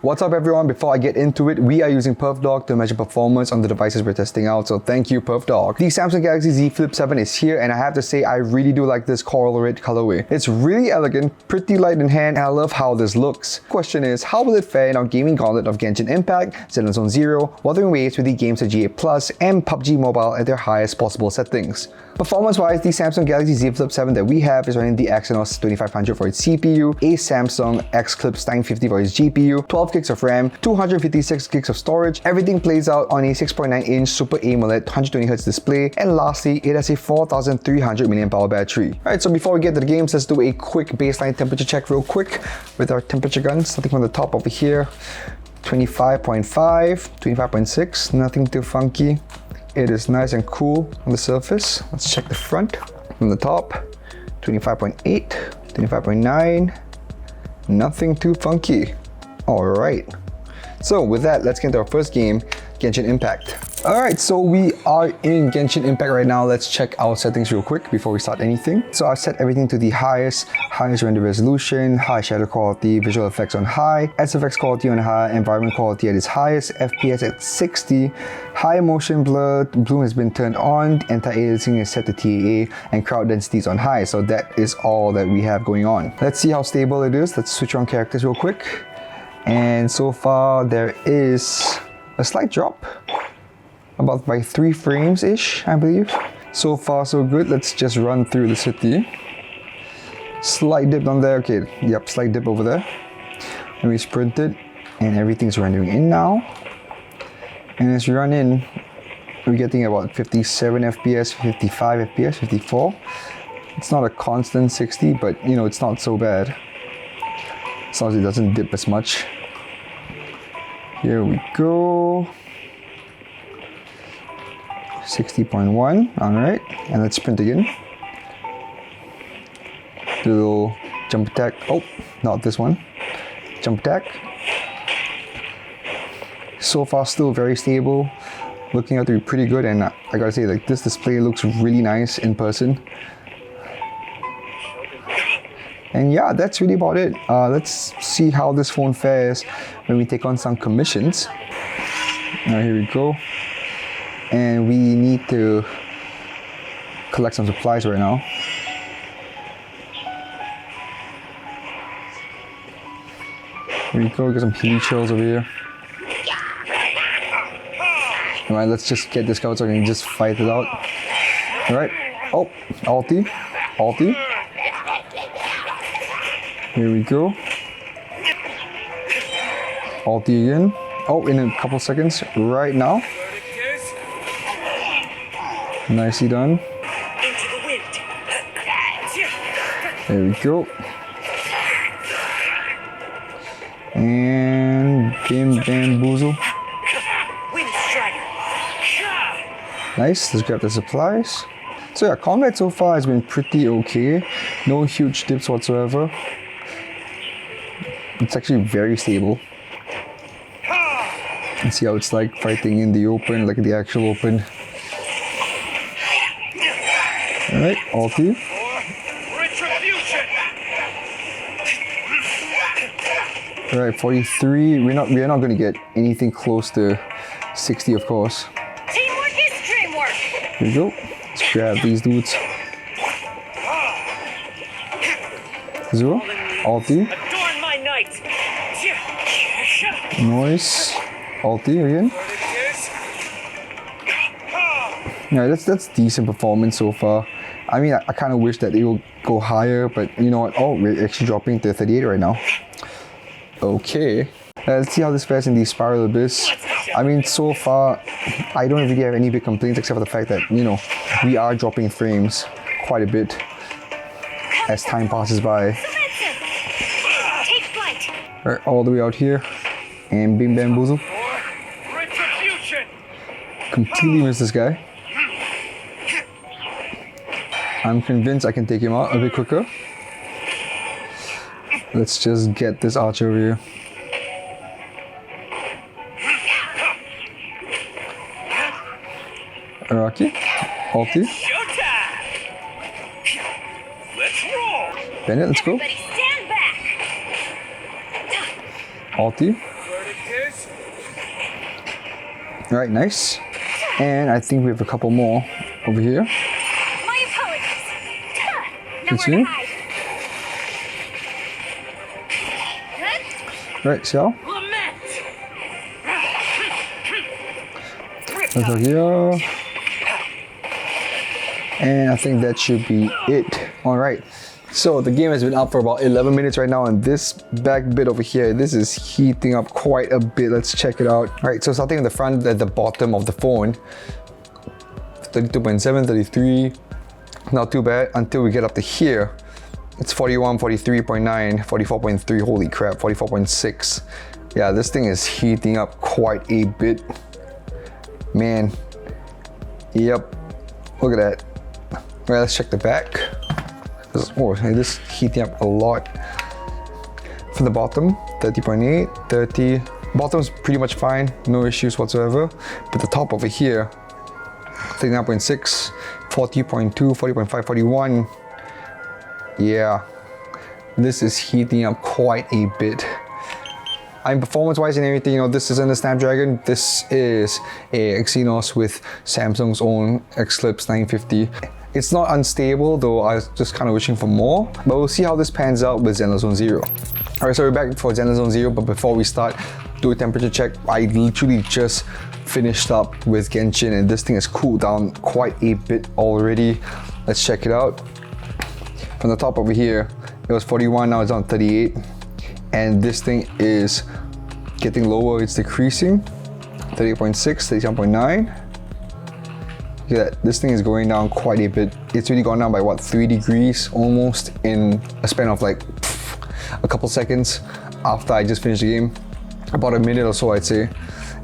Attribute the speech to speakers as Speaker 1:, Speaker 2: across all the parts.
Speaker 1: What's up everyone, before I get into it, we are using PerfDog to measure performance on the devices we're testing out, so thank you PerfDog. The Samsung Galaxy Z Flip 7 is here and I have to say I really do like this coral red colorway. It's really elegant, pretty light in hand, and I love how this looks. Question is, how will it fare in our gaming gauntlet of Genshin Impact, Zenless Zone Zero, Wuthering Waves with the Gamesir GA Plus, and PUBG Mobile at their highest possible settings? Performance-wise, the Samsung Galaxy Z Flip 7 that we have is running the Exynos 2500 for its CPU, a Samsung Xclipse 950 for its GPU, 12 gigs of RAM, 256 gigs of storage. Everything plays out on a 6.9-inch Super AMOLED 120Hz display, and lastly, it has a 4300 mAh battery. Alright, so before we get to the games, let's do a quick baseline temperature check real quick with our temperature gun, starting from the top over here. 25.5, 25.6, nothing too funky. It is nice and cool on the surface. Let's check the front. From the top, 25.8, 25.9, nothing too funky. All right. So with that, let's get into our first game, Genshin Impact. Alright, so we are in Genshin Impact right now. Let's check our settings real quick before we start anything. So I've set everything to the highest render resolution, high shadow quality, visual effects on high, SFX quality on high, environment quality at its highest, FPS at 60, high motion blur, bloom has been turned on, anti-aliasing is set to TAA, and crowd density is on high. So that is all that we have going on. Let's see how stable it is. Let's switch on characters real quick. And so far there is a slight drop. About by 3 frames-ish, I believe. So far, so good. Let's just run through the city. Slight dip on there. Okay, yep, slight dip over there. And we sprinted, and everything's rendering in now. And as we run in, we're getting about 57 FPS, 55 FPS, 54. It's not a constant 60, but you know, it's not so bad. As long as it doesn't dip as much. Here we go. 60.1, alright, and let's sprint again. Do a little jump attack. Oh, not this one. Jump attack. So far, still very stable. Looking out to be pretty good, and I gotta say, like, this display looks really nice in person. And yeah, that's really about it. Let's see how this phone fares when we take on some commissions. Alright, here we go. And we need to collect some supplies right now. Here we go, get some healing shells over here. Alright, let's just get this out so I can just fight it out. Alright, oh, ulti. Here we go. Ulti again. Oh, in a couple seconds, right now. Nicely done. There we go. And bamboozle. Nice, let's grab the supplies. So yeah, combat so far has been pretty okay. No huge dips whatsoever. It's actually very stable. Let's see how it's like fighting in the open, like the actual open. Alright, ulti. Alright, 43. We're not going to get anything close to 60, of course.
Speaker 2: Teamwork is dreamwork.
Speaker 1: Here we go. Let's grab these dudes. Zero. Ulti.
Speaker 2: Adorn my night.
Speaker 1: Noise. Ulti again. Yeah, that's decent performance so far. I mean, I kind of wish that it will go higher, but you know what? Oh, we're actually dropping to 38 right now. Okay. Let's see how this fares in the Spiral Abyss. I mean, so far, I don't really have any big complaints except for the fact that, you know, we are dropping frames quite a bit as time passes by. Alright, all the way out here. And bim bamboozle. Completely missed this guy. I'm convinced I can take him out a bit quicker. Let's just get this archer over here. Araki, ulti. Bennett, let's go. Ulti. All right, nice. And I think we have a couple more over here.
Speaker 2: My apologies. Nowhere
Speaker 1: Let's
Speaker 2: to
Speaker 1: see.
Speaker 2: hide.
Speaker 1: All right, so
Speaker 2: Lament.
Speaker 1: let's go here. And I think that should be it. All right. So the game has been up for about 11 minutes right now, and this back bit over here, this is heating up quite a bit. Let's check it out. All right, so starting in the front at the bottom of the phone, 32.7, 33, not too bad until we get up to here. It's 41, 43.9, 44.3, holy crap, 44.6. Yeah, this thing is heating up quite a bit. Man, yep, look at that. All right, let's check the back. Oh, this is heating up a lot. From the bottom, 30.8, 30. Bottom's pretty much fine, no issues whatsoever. But the top over here, 39.6, 40.2, 40.5, 41. Yeah, this is heating up quite a bit. I'm performance-wise and everything, you know, this isn't a Snapdragon. This is a Exynos with Samsung's own Xclipse 950. It's not unstable, though I was just kind of wishing for more. But we'll see how this pans out with Zenless Zone Zero. All right, so we're back for Zenless Zone Zero, but before we start, do a temperature check. I literally just finished up with Genshin, and this thing has cooled down quite a bit already. Let's check it out. From the top over here, it was 41, now it's on 38. And this thing is getting lower, it's decreasing. 38.6, 37.9. Look at that, this thing is going down quite a bit. It's really gone down by what, 3 degrees almost in a span of like a couple seconds after I just finished the game. About a minute or so, I'd say.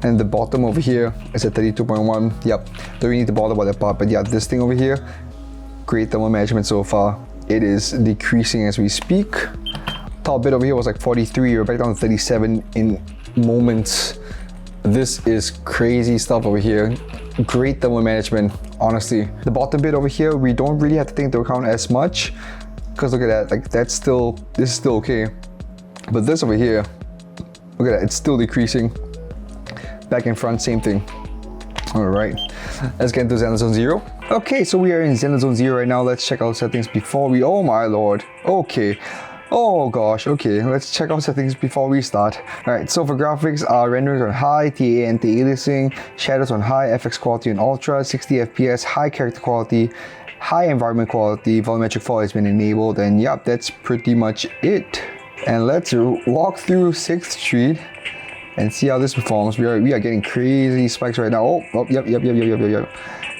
Speaker 1: And the bottom over here is at 32.1. Yep, don't really need to bother about that part, but yeah, this thing over here, great thermal management so far. It is decreasing as we speak. Top bit over here was like 43, we're back down to 37 in moments. This is crazy stuff over here. Great thermal management, honestly. The bottom bit over here, we don't really have to take into account as much, because look at that, like this is still okay. But this over here, look at that, it's still decreasing. Back and front, same thing. All right, let's get into Zenless Zone Zero. Okay, so we are in Zenless Zone Zero right now. Let's check out settings before we, oh my lord. Okay. Oh gosh, okay, let's check out settings before we start. Alright, so for graphics, renderings on high, TA anti-aliasing, shadows on high, FX quality on ultra, 60 FPS, high character quality, high environment quality, volumetric fall has been enabled, and yep, that's pretty much it. And let's walk through 6th Street and see how this performs. We are getting crazy spikes right now. Oh, yep.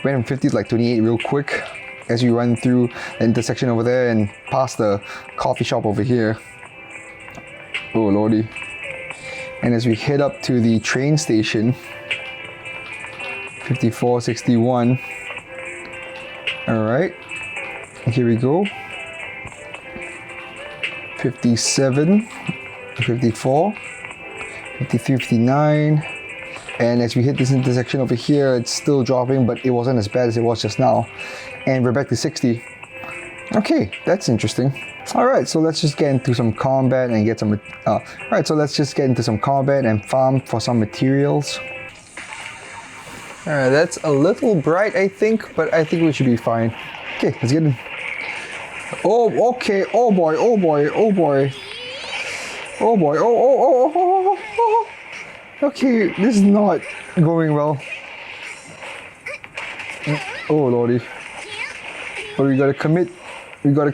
Speaker 1: Went from 50 to like 28 real quick as we run through the intersection over there and past the coffee shop over here. Oh lordy. And as we head up to the train station, 54, 61. All right, here we go. 57, 54, 53, 59. And as we hit this intersection over here, it's still dropping, but it wasn't as bad as it was just now. And we're back to 60. Okay, that's interesting. All right, so let's just get into some combat and get some. All right, so let's just get into some combat and farm for some materials. All right, that's a little bright, I think, but I think we should be fine. Okay, let's get in. Oh, okay. Oh boy. Oh boy. Oh boy. Oh boy. Oh. Okay, this is not going well. Oh lordy. But we gotta commit. We gotta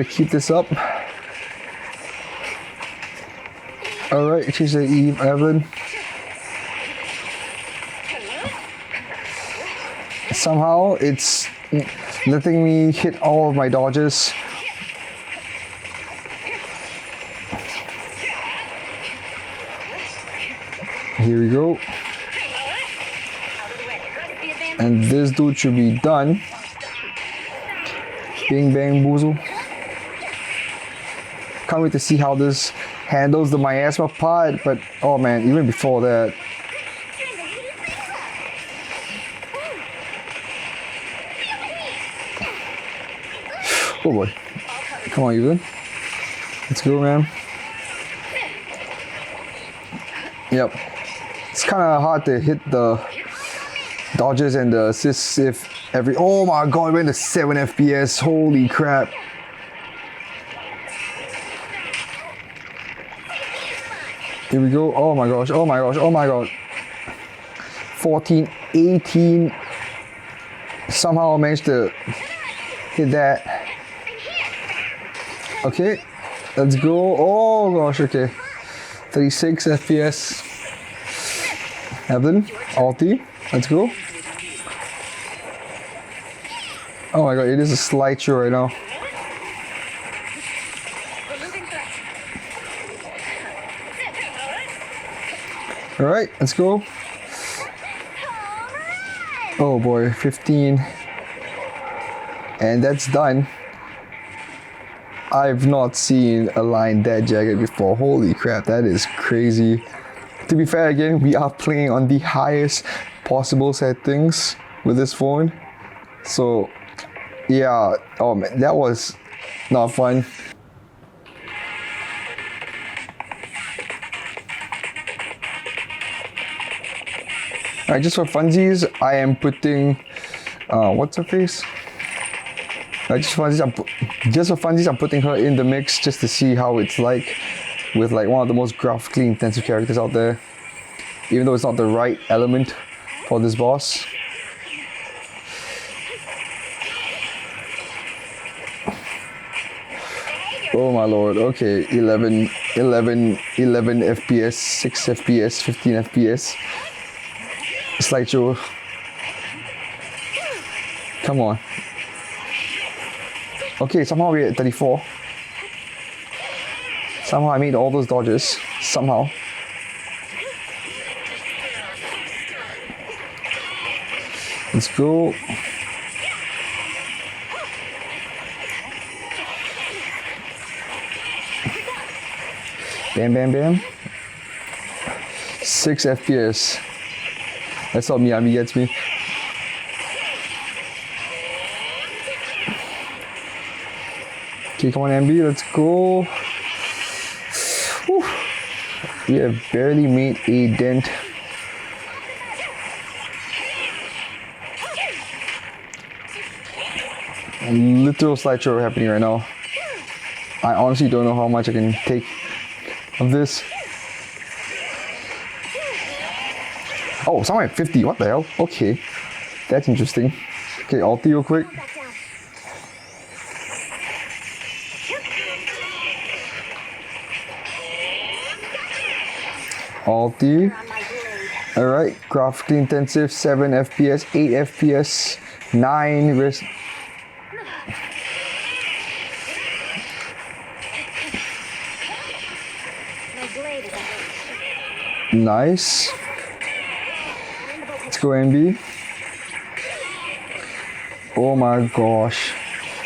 Speaker 1: keep this up. Alright, she's the Eve Evelyn. Somehow it's letting me hit all of my dodges. Here we go. And this dude should be done. Bing bang boozle. Can't wait to see how this handles the miasma part, but oh man, even before that. Oh boy. Come on, Evelyn. Let's go, man. Yep. It's kind of hard to hit the dodges and the assists if every... Oh my god, we're in the 7 FPS. Holy crap. Here we go. Oh my gosh, oh my gosh, oh my god. 14, 18. Somehow I managed to hit that. Okay, let's go. Oh gosh, okay. 36 FPS. Evelyn, ulti. Let's go. Oh my god, it is a slideshow right now. Alright, let's go. Oh boy, 15. And that's done. I've not seen a line that jagged before. Holy crap, that is crazy. To be fair, again, we are playing on the highest possible settings with this phone. So, yeah, oh man, that was not fun. Alright, just for funsies, I am putting, what's her face? Just for funsies, I'm putting her in the mix just to see how it's like with like one of the most graphically intensive characters out there. Even though it's not the right element for this boss. Oh my lord, okay, 11 FPS, 6 FPS, 15 FPS. Slideshow. Come on. Okay, somehow we're at 34. Somehow I made all those dodges. Somehow. Let's go. Bam, bam, bam. 6 FPS. That's how Miami gets me. Okay, come on, MB, let's go. Whew. We have barely made a dent. A literal slideshow happening right now. I honestly don't know how much I can take of this. Oh, somewhere at 50, what the hell? Okay, that's interesting. Okay, ulti real quick. Ulti. Alright, graphically intensive, 7 FPS, 8 FPS, 9 wrist. Nice. Let's go NB. Oh my gosh.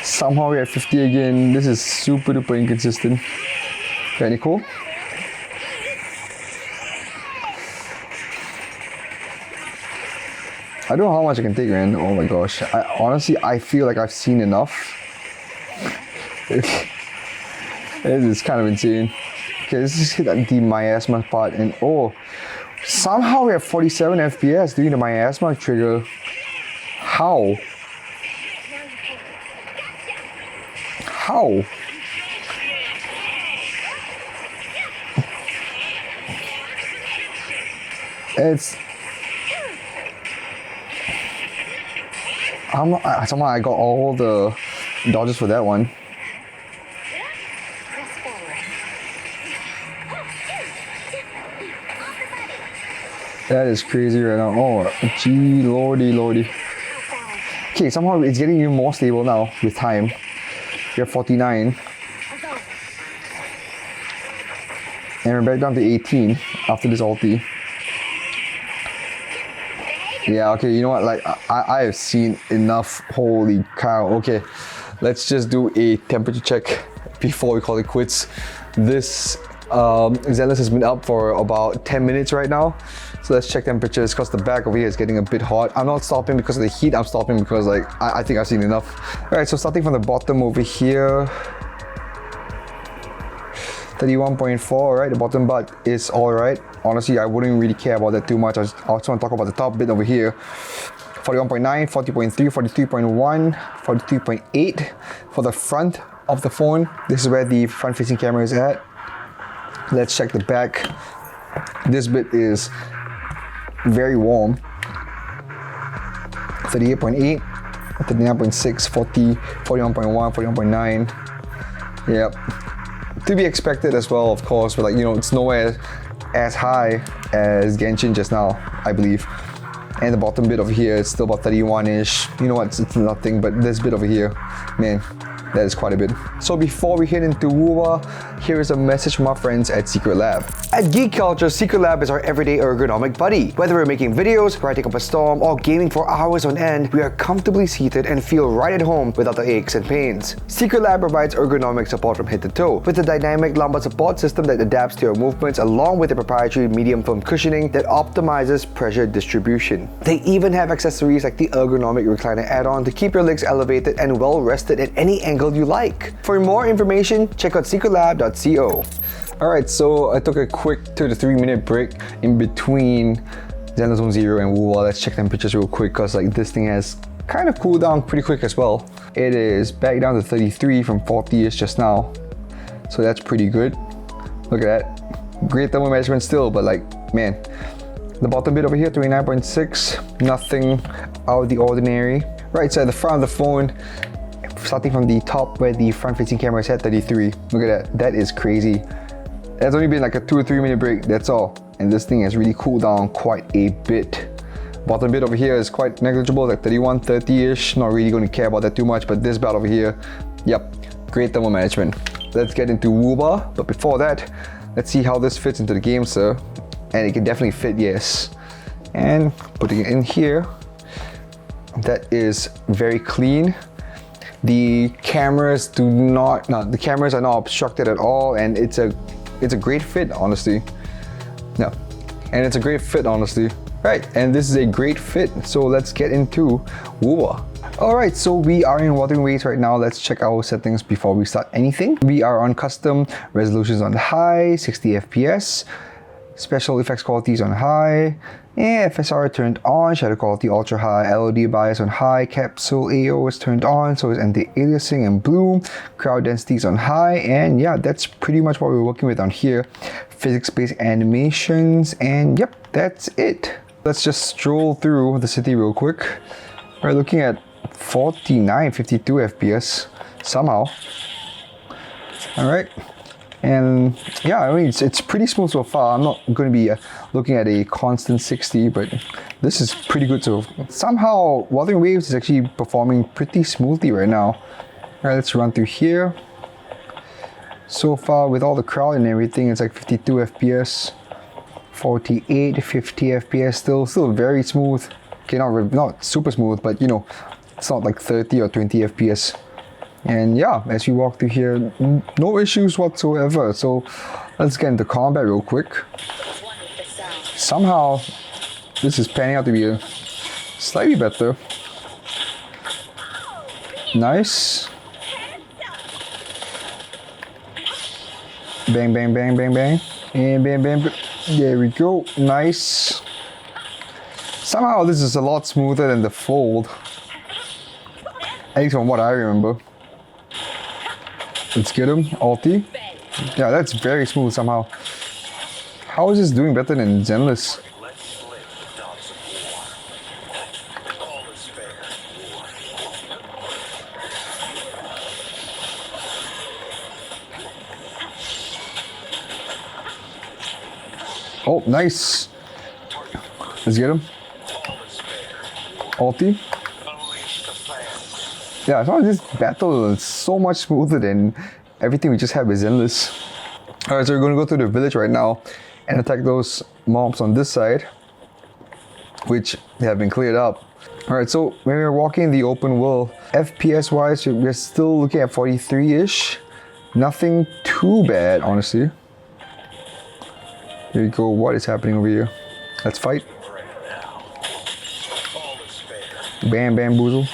Speaker 1: Somehow we're at 50 again. This is super duper inconsistent. Very cool. I don't know how much I can take, man. Oh my gosh. Honestly, I feel like I've seen enough. This is kind of insane. Okay, let's just hit the miasma part and oh, somehow we have 47 FPS doing the miasma trigger. How? How? It's somehow I got all the dodges for that one. That is crazy right now. Oh, gee, lordy, lordy. Okay, somehow it's getting even more stable now with time. We're 49. And we're back down to 18 after this ulti. Yeah, okay, you know what? Like, I have seen enough. Holy cow. Okay, let's just do a temperature check before we call it quits. This Zenless has been up for about 10 minutes right now. So let's check temperatures because the back over here is getting a bit hot. I'm not stopping because of the heat, I'm stopping because like I think I've seen enough. Alright, so starting from the bottom over here. 31.4, right? The bottom bar is alright. Honestly, I wouldn't really care about that too much. I just want to talk about the top bit over here. 41.9, 40.3, 43.1, 43.8 for the front of the phone. This is where the front-facing camera is at. Let's check the back. This bit is very warm. 38.8, 39.6, 40, 41.1, 41.9. Yep. To be expected as well, of course, but like, you know, it's nowhere as high as Genshin just now, I believe. And the bottom bit over here is still about 31-ish. You know what, it's nothing, but this bit over here, man, that is quite a bit. So before we head into Wuwa, here is a message from our friends at Secretlab. At Geek Culture, Secretlab is our everyday ergonomic buddy. Whether we're making videos, writing up a storm, or gaming for hours on end, we are comfortably seated and feel right at home without the aches and pains. Secretlab provides ergonomic support from head to toe, with a dynamic lumbar support system that adapts to your movements, along with a proprietary medium foam cushioning that optimizes pressure distribution. They even have accessories like the ergonomic recliner add-on to keep your legs elevated and well rested at any angle you like. For more information, check out secretlab.co. Alright, so I took a quick 2 to 3 minute break in between Zenless Zone Zero and Wuwa. Let's check temperatures real quick because like this thing has kind of cooled down pretty quick as well. It is back down to 33 from 40-ish just now. So that's pretty good. Look at that. Great thermal management still, but like, man. The bottom bit over here, 29.6. Nothing out of the ordinary. Right side, the front of the phone, starting from the top where the front-facing camera is at, 33. Look at that. That is crazy. That's only been like a 2 or 3 minute break, that's all. And this thing has really cooled down quite a bit. Bottom bit over here is quite negligible, like 31, 30-ish. Not really going to care about that too much, but this bit over here, yep, great thermal management. Let's get into Wuba, but before that, let's see how this fits into the Gamesir. And it can definitely fit, yes. And putting it in here, that is very clean. The cameras the cameras are not obstructed at all, and it's a great fit, honestly. No, and it's a great fit, honestly. Right, and this is a great fit. So let's get into Wuwa. Alright, so we are in Wuthering Waves right now. Let's check our settings before we start anything. We are on custom, resolutions on high, 60 FPS. Special effects quality is on high, and FSR turned on, shadow quality ultra high, LOD bias on high, capsule AO is turned on, so is anti-aliasing and bloom, crowd density is on high, and yeah, that's pretty much what we're working with on here. Physics-based animations, and yep, that's it. Let's just stroll through the city real quick. We're looking at 49, 52 FPS somehow. Alright. And yeah, I mean, it's pretty smooth so far. I'm not going to be looking at a constant 60, but this is pretty good. So somehow Wuthering Waves is actually performing pretty smoothly right now. All right, let's run through here. So far with all the crowd and everything, it's like 52 FPS, 48, 50 FPS, still very smooth. Okay, not super smooth, but you know, it's not like 30 or 20 FPS. And yeah, as we walk through here, no issues whatsoever. So let's get into combat real quick. Somehow, this is panning out to be slightly better. Nice. Bang, bang, bang, bang, bang. And bang, bang, bang. There we go. Nice. Somehow this is a lot smoother than the Fold. At least from what I remember. Let's get him, ulti. Yeah, that's very smooth somehow. How is this doing better than Zenless? Oh, nice. Let's get him. Ulti. Yeah, I found this battle is so much smoother than everything we just had with Zenless. Alright, so we're going to go to the village right now and attack those mobs on this side, which have been cleared up. Alright, so when we're walking in the open world, FPS wise, we're still looking at 43-ish. Nothing too bad, honestly. Here we go, what is happening over here? Let's fight. Bam, bamboozle.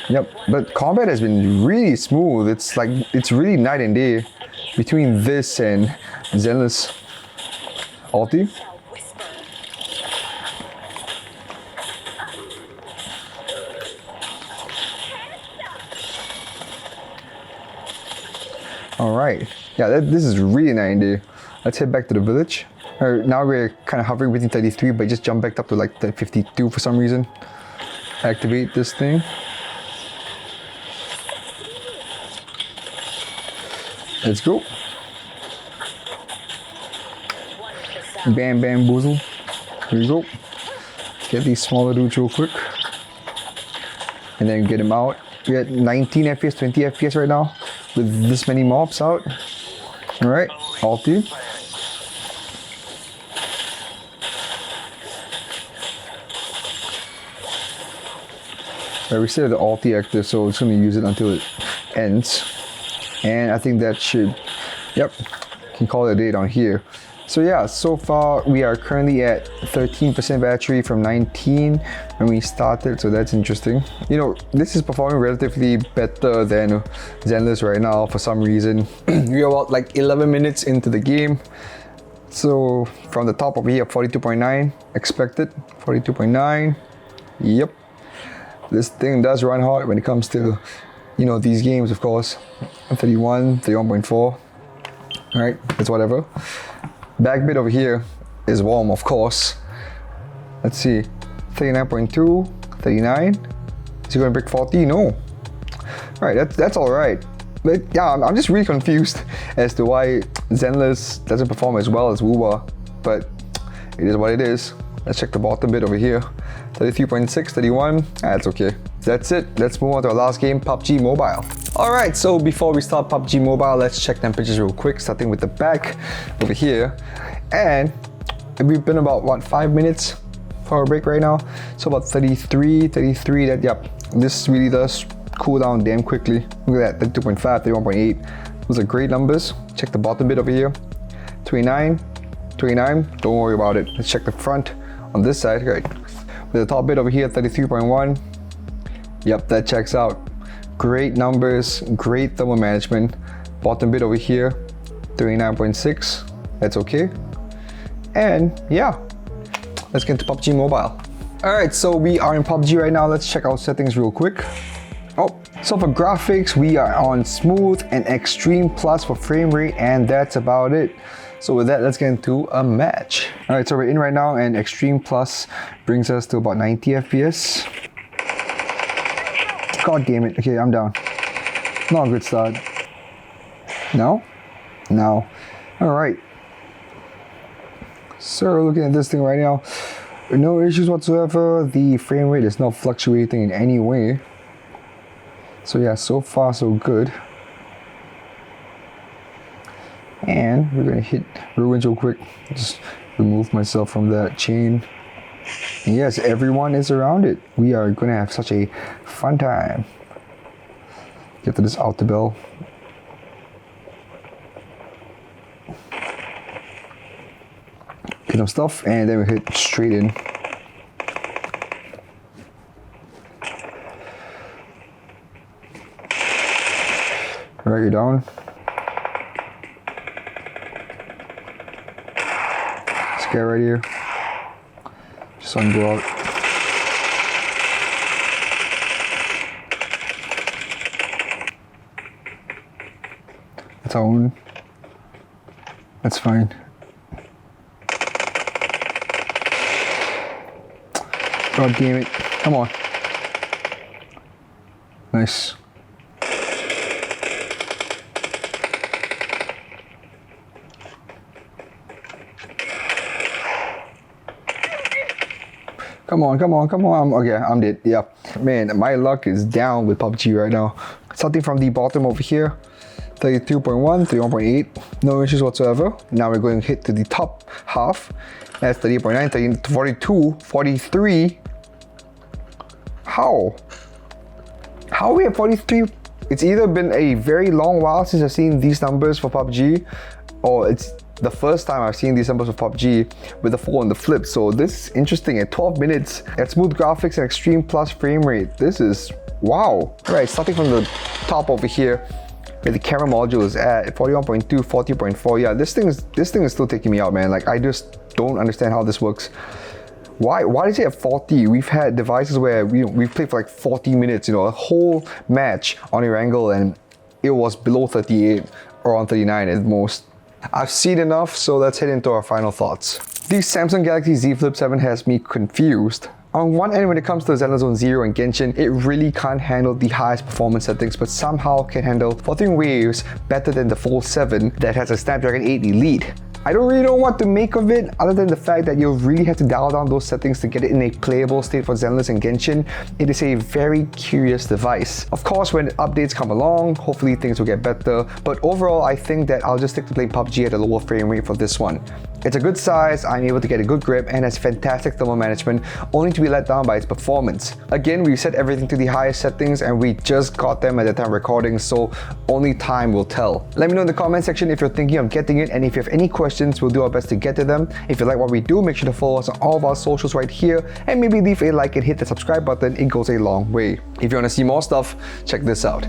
Speaker 1: Yep, but combat has been really smooth. It's like, it's really night and day. between this and Zenless Ulti. Alright, yeah, this is really 90. Let's head back to the village. Now we're kind of hovering between 33, but just jump back up to like 52 for some reason. Activate this thing. Let's go. Bam, bamboozle. Here we go. Get these smaller dudes real quick. And then get him out. We're at 19 FPS, 20 FPS right now with this many mobs out. Alright, ulti. Right, we still have the ulti active, so it's going to use it until it ends. And I think that should, yep, can call it a day down here. So yeah, so far we are currently at 13% battery from 19 when we started, so that's interesting. You know, this is performing relatively better than Zenless right now for some reason. We're about like 11 minutes into the game. So from the top over here, 42.9 expected, 42.9, yep. This thing does run hard when it comes to, you know, these games, of course. 31, 31.4, all right, it's whatever. Back bit over here is warm, of course. Let's see, 39.2, 39. Is he gonna break 40? No. All right, that's all right. But yeah, I'm just really confused as to why Zenless doesn't perform as well as Wuwa, but it is what it is. Let's check the bottom bit over here. 33.6, 31, that's okay. That's it, let's move on to our last game, PUBG Mobile. Alright, so before we start PUBG Mobile, let's check temperatures real quick, starting with the back over here. And we've been about, what, 5 minutes for our break right now? So about 33, that, yep. This really does cool down damn quickly. Look at that, 32.5, 31.8. Those are great numbers. Check the bottom bit over here. 29, don't worry about it. Let's check the front on this side, right? With the top bit over here, 33.1. Yep, that checks out. Great numbers, great thermal management. Bottom bit over here, 39.6. That's okay. And yeah, let's get into PUBG Mobile. Alright, so we are in PUBG right now. Let's check out settings real quick. Oh, so for graphics, we are on smooth and extreme plus for frame rate, and that's about it. So with that, let's get into a match. All right, so we're in right now, and Extreme Plus brings us to about 90 FPS. God damn it. Okay, I'm down. Not a good start. No? No. All right. So looking at this thing right now, no issues whatsoever. The frame rate is not fluctuating in any way. So yeah, so far so good. And we're gonna hit ruins real quick. Just remove myself from that chain. And yes, everyone is around it. We are gonna have such a fun time. Get to this outer bell. Get some stuff, and then we hit straight in. Right, you're down. Guy right here. Just so I can go out. That's our own. That's fine. God damn it. Come on. Nice. Come on, come on, come on. Okay, I'm dead. Yeah. Man, my luck is down with PUBG right now. Starting from the bottom over here, 32.1, 31.8. No issues whatsoever. Now we're going to hit to the top half. That's 38.9, 30, 42, 43. How? How are we at 43? It's either been a very long while since I've seen these numbers for PUBG, or it's the first time I've seen these numbers of PUBG with the 4 on the flip. So this is interesting. At 12 minutes, at smooth graphics and extreme plus frame rate, this is wow. All right, starting from the top over here, With the camera modules at 41.2, 40.4, yeah, this thing is still taking me out, man. Like, I just don't understand how this works. Why is it at 40? We've had devices where we've played for like 40 minutes, a whole match on Erangel, and it was below 38 or on 39 at most. I've seen enough, so let's head into our final thoughts. The Samsung Galaxy Z Flip 7 has me confused. On one end, when it comes to Zenless Zone Zero and Genshin, it really can't handle the highest performance settings, but somehow can handle Wuthering Waves better than the Fold 7 that has a Snapdragon 8 Elite. I don't really know what to make of it, other than the fact that you'll really have to dial down those settings to get it in a playable state for Zenless and Genshin. It is a very curious device. Of course, when updates come along, hopefully things will get better, but overall I think that I'll just stick to playing PUBG at a lower frame rate for this one. It's a good size, I'm able to get a good grip, and has fantastic thermal management, only to be let down by its performance. Again, we set everything to the highest settings and we just got them at the time recording, so only time will tell. Let me know in the comment section if you're thinking of getting it, and if you have any questions, we'll do our best to get to them. If you like what we do, make sure to follow us on all of our socials right here, and maybe leave a like and hit the subscribe button, it goes a long way. If you want to see more stuff, check this out.